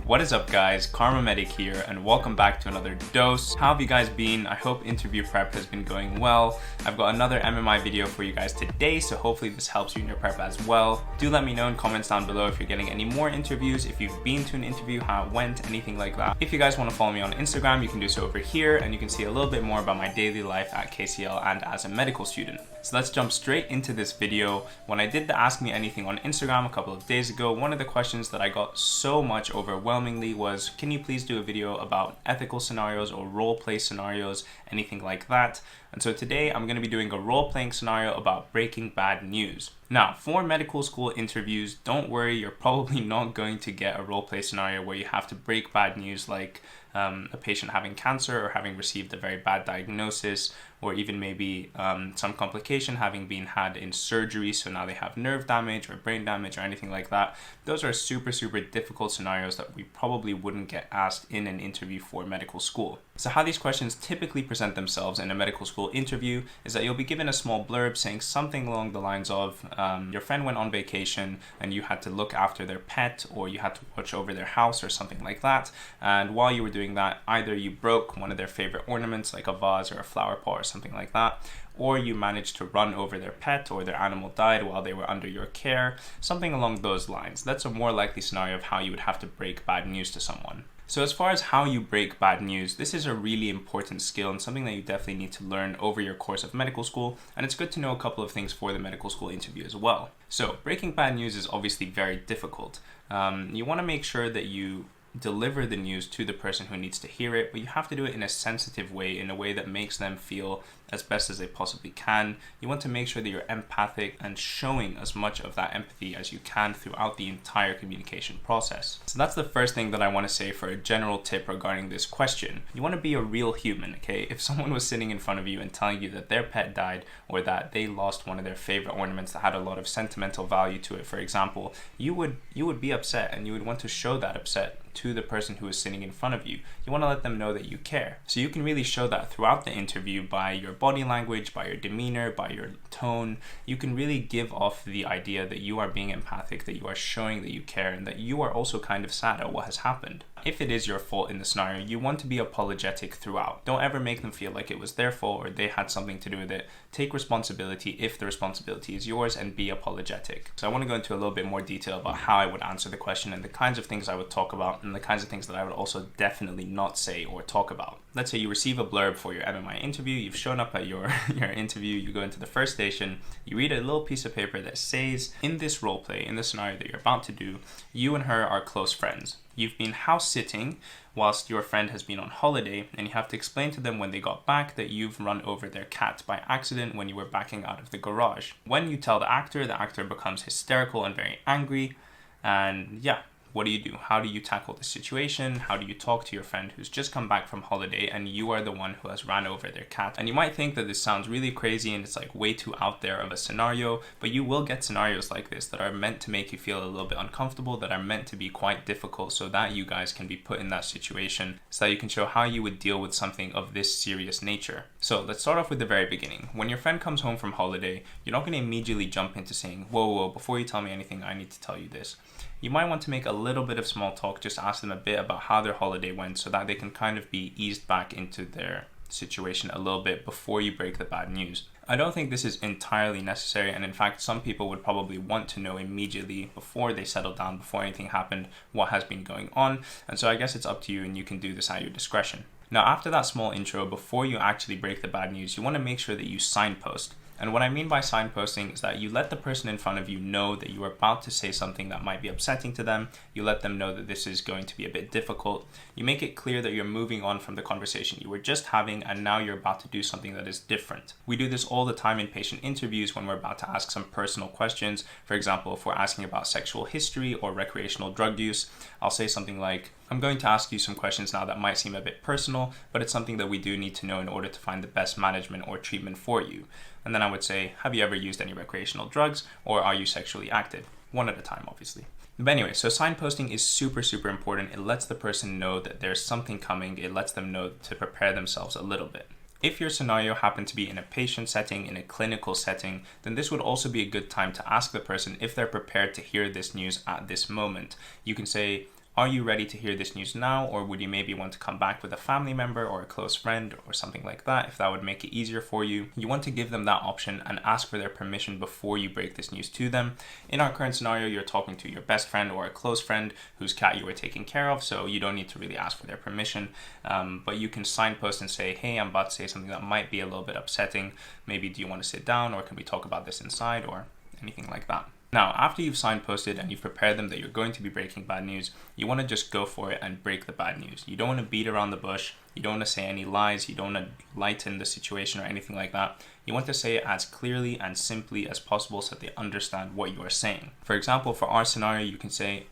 What is up guys, Karma Medic here and welcome back to another dose. How have you guys been? I hope interview prep has been going well. I've got another MMI video for you guys today, so hopefully this helps you in your prep as well. Do let me know in comments down below if you're getting any more interviews, if you've been to an interview, how it went, anything like that. If you guys want to follow me on Instagram, you can do so over here and you can see a little bit more about my daily life at KCL and as a medical student. So let's jump straight into this video. When I did the Ask Me Anything on Instagram a couple of days ago, one of the questions that I got so much overwhelmingly was, can you please do a video about ethical scenarios or role play scenarios, anything like that? And so today I'm going to be doing a role playing scenario about breaking bad news. Now, for medical school interviews, don't worry, you're probably not going to get a role play scenario where you have to break bad news like a patient having cancer or having received a very bad diagnosis, or even maybe some complication having been had in surgery, so now they have nerve damage or brain damage or anything like that. Those are super difficult scenarios that we probably wouldn't get asked in an interview for medical school. So how these questions typically present themselves in a medical school interview is that you'll be given a small blurb saying something along the lines of your friend went on vacation and you had to look after their pet, or you had to watch over their house or something like that, and while you were doing that, either you broke one of their favorite ornaments like a vase or a flower pot or something like that, or you managed to run over their pet or their animal died while they were under your care, something along those lines. That's a more likely scenario of how you would have to break bad news to someone. So as far as how you break bad news, this is a really important skill and something that you definitely need to learn over your course of medical school, and it's good to know a couple of things for the medical school interview as well. So breaking bad news is obviously very difficult. You want to make sure that you deliver the news to the person who needs to hear it, but you have to do it in a sensitive way, in a way that makes them feel as best as they possibly can. You want to make sure that you're empathic and showing as much of that empathy as you can throughout the entire communication process. So that's the first thing that I want to say for a general tip regarding this question. You want to be a real human, okay? If someone was sitting in front of you and telling you that their pet died or that they lost one of their favorite ornaments that had a lot of sentimental value to it, for example, you would be upset, and you would want to show that upset to the person who is sitting in front of you. You want to let them know that you care. So you can really show that throughout the interview by your body language, by your demeanor, by your tone. You can really give off the idea that you are being empathic, that you are showing that you care, and that you are also kind of sad at what has happened. If it is your fault in the scenario, you want to be apologetic throughout. Don't ever make them feel like it was their fault or they had something to do with it. Take responsibility if the responsibility is yours, and be apologetic. So I want to go into a little bit more detail about how I would answer the question and the kinds of things I would talk about and the kinds of things that I would also definitely not say or talk about. Let's say you receive a blurb for your MMI interview, you've shown up at your interview, you go into the first station, you read a little piece of paper that says, in this role play, in the scenario that you're about to do, you and her are close friends. You've been house sitting whilst your friend has been on holiday, and you have to explain to them when they got back that you've run over their cat by accident when you were backing out of the garage. When you tell the actor becomes hysterical and very angry, and yeah. What do you do? How do you tackle the situation? How do you talk to your friend who's just come back from holiday and you are the one who has ran over their cat? And you might think that this sounds really crazy and it's like way too out there of a scenario, but you will get scenarios like this that are meant to make you feel a little bit uncomfortable, that are meant to be quite difficult, so that you guys can be put in that situation, so that you can show how you would deal with something of this serious nature. So let's start off with the very beginning. When your friend comes home from holiday, you're not going to immediately jump into saying, whoa, before you tell me anything, I need to tell you this. You might want to make a little bit of small talk, just ask them a bit about how their holiday went, so that they can kind of be eased back into their situation a little bit before you break the bad news. I don't think this is entirely necessary, and in fact some people would probably want to know immediately before they settle down, before anything happened, what has been going on, and so I guess it's up to you and you can do this at your discretion. Now after that small intro, before you actually break the bad news, you want to make sure that you signpost. And what I mean by signposting is that you let the person in front of you know that you are about to say something that might be upsetting to them. You let them know that this is going to be a bit difficult. You make it clear that you're moving on from the conversation you were just having, and now you're about to do something that is different. We do this all the time in patient interviews when we're about to ask some personal questions. For example, if we're asking about sexual history or recreational drug use, I'll say something like, I'm going to ask you some questions now that might seem a bit personal, but it's something that we do need to know in order to find the best management or treatment for you. And then I would say, have you ever used any recreational drugs, or are you sexually active? One at a time, obviously. But anyway, so signposting is super important. It lets the person know that there's something coming. It lets them know to prepare themselves a little bit. If your scenario happened to be in a patient setting, in a clinical setting, then this would also be a good time to ask the person if they're prepared to hear this news at this moment. You can say, Are you ready to hear this news now, or would you maybe want to come back with a family member or a close friend or something like that, if that would make it easier for you? You want to give them that option and ask for their permission before you break this news to them. In our current scenario, you're talking to your best friend or a close friend whose cat you were taking care of, so you don't need to really ask for their permission, but you can signpost and say, hey, I'm about to say something that might be a little bit upsetting. Maybe do you want to sit down, or can we talk about this inside, or anything like that. Now, after you've signposted and you've prepared them that you're going to be breaking bad news, you want to just go for it and break the bad news. You don't want to beat around the bush. You don't want to say any lies. You don't want to lighten the situation or anything like that. You want to say it as clearly and simply as possible so that they understand what you are saying. For example, for our scenario, you can say,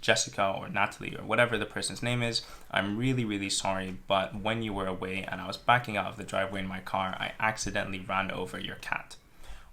Jessica or Natalie or whatever the person's name is, I'm really, really sorry, but when you were away and I was backing out of the driveway in my car, I accidentally ran over your cat.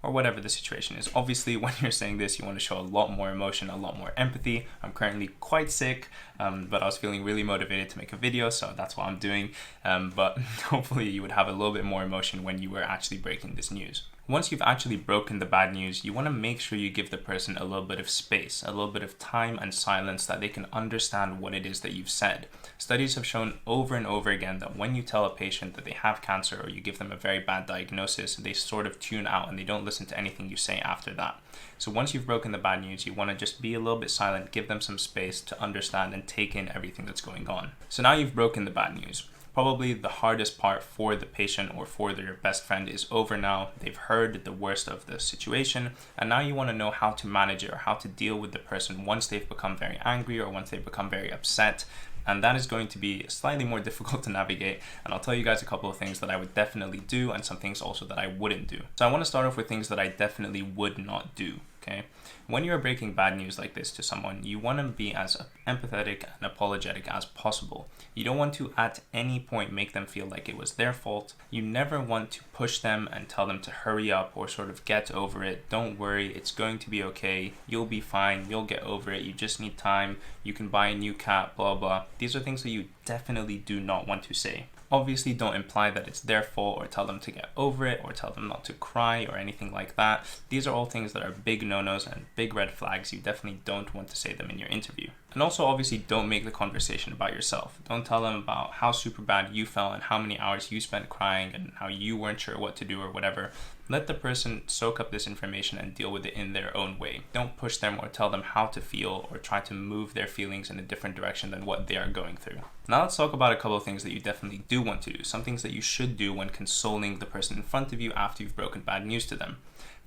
Or whatever the situation is. Obviously, when you're saying this, you want to show a lot more emotion, a lot more empathy. I'm currently quite sick, but I was feeling really motivated to make a video, so that's what I'm doing. But hopefully you would have a little bit more emotion when you were actually breaking this news. Once you've actually broken the bad news, you want to make sure you give the person a little bit of space, a little bit of time and silence that they can understand what it is that you've said. Studies have shown over and over again that when you tell a patient that they have cancer or you give them a very bad diagnosis, they sort of tune out and they don't listen to anything you say after that. So once you've broken the bad news, you want to just be a little bit silent, give them some space to understand and take in everything that's going on. So now you've broken the bad news. Probably the hardest part for the patient or for their best friend is over now. They've heard the worst of the situation, and now you want to know how to manage it or how to deal with the person once they've become very angry or once they've become very upset. And that is going to be slightly more difficult to navigate. And I'll tell you guys a couple of things that I would definitely do and some things also that I wouldn't do. So I want to start off with things that I definitely would not do. Okay. When you're breaking bad news like this to someone, you want to be as empathetic and apologetic as possible. You don't want to at any point make them feel like it was their fault. You never want to push them and tell them to hurry up or sort of get over it. Don't worry, it's going to be okay. You'll be fine. You'll get over it. You just need time. You can buy a new cat, blah, blah. These are things that you definitely do not want to say. Obviously, don't imply that it's their fault or tell them to get over it or tell them not to cry or anything like that. These are all things that are big no-nos and big red flags. You definitely don't want to say them in your interview. And also, obviously, don't make the conversation about yourself. Don't tell them about how super bad you felt and how many hours you spent crying and how you weren't sure what to do or whatever. Let the person soak up this information and deal with it in their own way. Don't push them or tell them how to feel or try to move their feelings in a different direction than what they are going through. Now let's talk about a couple of things that you definitely do want to do. Some things that you should do when consoling the person in front of you after you've broken bad news to them.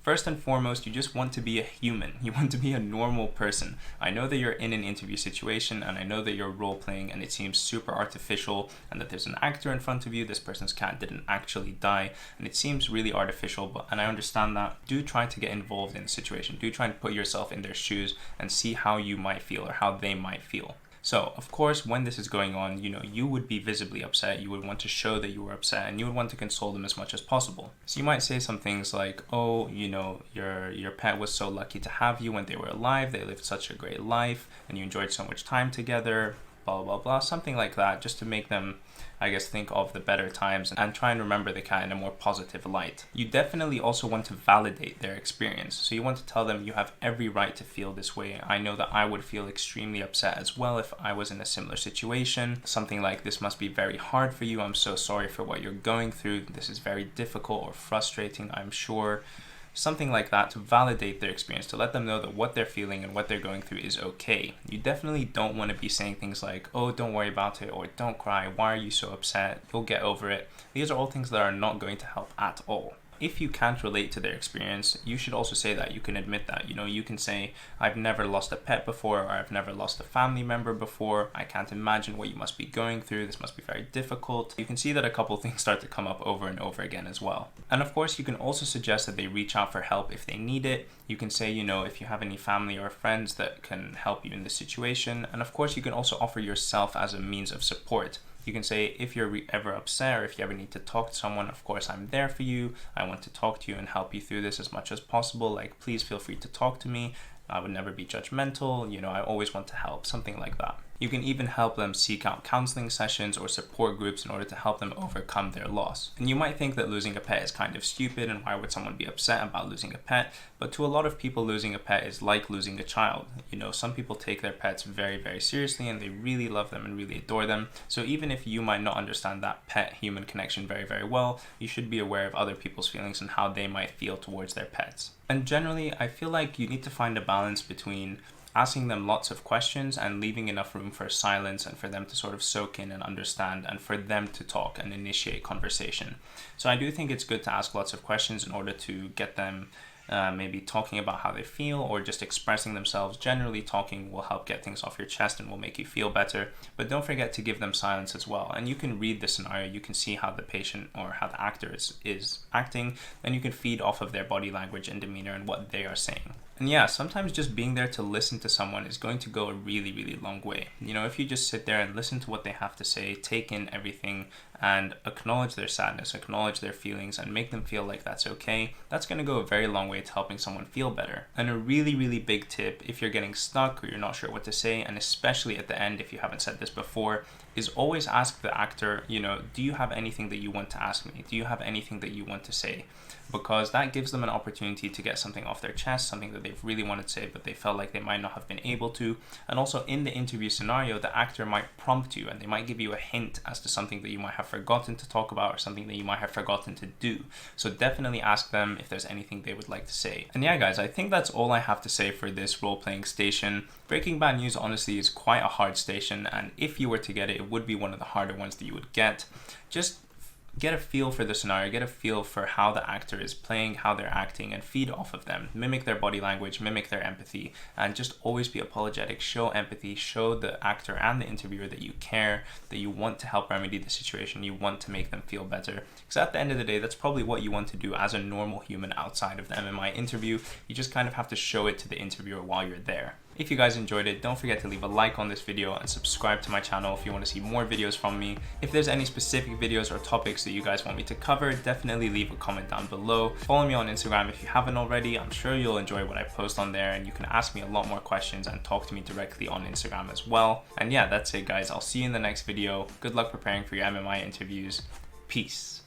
First and foremost, you just want to be a human. You want to be a normal person. I know that you're in an interview situation and I know that you're role playing and it seems super artificial and that there's an actor in front of you. This person's cat didn't actually die and it seems really artificial, and I understand that. Do try to get involved in the situation. Do try to put yourself in their shoes and see how you might feel or how they might feel. So, of course, when this is going on, you would be visibly upset. You would want to show that you were upset and you would want to console them as much as possible. So you might say some things like, oh, your pet was so lucky to have you when they were alive. They lived such a great life and you enjoyed so much time together, blah, blah, blah, something like that, just to make them, I guess, think of the better times and try and remember the cat in a more positive light. You definitely also want to validate their experience. So you want to tell them you have every right to feel this way. I know that I would feel extremely upset as well if I was in a similar situation. Something like, this must be very hard for you. I'm so sorry for what you're going through. This is very difficult or frustrating, I'm sure. Something like that to validate their experience, to let them know that what they're feeling and what they're going through is okay. You definitely don't want to be saying things like, oh, don't worry about it, or don't cry, why are you so upset, you'll get over it. These are all things that are not going to help at all. If you can't relate to their experience, you should also say that. You can admit that. You can say, I've never lost a pet before, or I've never lost a family member before. I can't imagine what you must be going through. This must be very difficult. You can see that a couple things start to come up over and over again as well. And of course, you can also suggest that they reach out for help if they need it. You can say, if you have any family or friends that can help you in this situation. And of course, you can also offer yourself as a means of support. You can say, if you're ever upset or if you ever need to talk to someone, of course, I'm there for you. I want to talk to you and help you through this as much as possible. Like, please feel free to talk to me. I would never be judgmental, you know, I always want to help, something like that. You can even help them seek out counseling sessions or support groups in order to help them overcome their loss. And you might think that losing a pet is kind of stupid and why would someone be upset about losing a pet? But to a lot of people, losing a pet is like losing a child. You know, some people take their pets very, very seriously and they really love them and really adore them. So even if you might not understand that pet-human connection very, very well, you should be aware of other people's feelings and how they might feel towards their pets. And generally, I feel like you need to find a balance between asking them lots of questions and leaving enough room for silence and for them to sort of soak in and understand and for them to talk and initiate conversation. So I do think it's good to ask lots of questions in order to get them maybe talking about how they feel or just expressing themselves. Generally, talking will help get things off your chest and will make you feel better. But don't forget to give them silence as well. And you can read the scenario, you can see how the patient or how the actor is acting, and you can feed off of their body language and demeanor and what they are saying. And yeah, sometimes just being there to listen to someone is going to go a really, really long way. You know, if you just sit there and listen to what they have to say, take in everything and acknowledge their sadness, acknowledge their feelings and make them feel like that's okay, that's going to go a very long way to helping someone feel better. And a really, really big tip if you're getting stuck or you're not sure what to say, and especially at the end if you haven't said this before, is always ask the actor, you know, do you have anything that you want to ask me? Do you have anything that you want to say? Because that gives them an opportunity to get something off their chest, something that they've really wanted to say but they felt like they might not have been able to. And also in the interview scenario, the actor might prompt you and they might give you a hint as to something that you might have forgotten to talk about or something that you might have forgotten to do. So definitely ask them if there's anything they would like to say. And yeah guys, I think that's all I have to say for this role-playing station. Breaking Bad News honestly is quite a hard station, and if you were to get it, it would be one of the harder ones that you would get. Just get a feel for the scenario, get a feel for how the actor is playing, how they're acting, and feed off of them. Mimic their body language, mimic their empathy, and just always be apologetic. Show empathy, show the actor and the interviewer that you care, that you want to help remedy the situation, you want to make them feel better. Because at the end of the day, that's probably what you want to do as a normal human outside of the MMI interview. You just kind of have to show it to the interviewer while you're there. If you guys enjoyed it, don't forget to leave a like on this video and subscribe to my channel if you want to see more videos from me. If there's any specific videos or topics that you guys want me to cover, definitely leave a comment down below. Follow me on Instagram if you haven't already. I'm sure you'll enjoy what I post on there, and you can ask me a lot more questions and talk to me directly on Instagram as well. And yeah, that's it guys. I'll see you in the next video. Good luck preparing for your MMI interviews. Peace.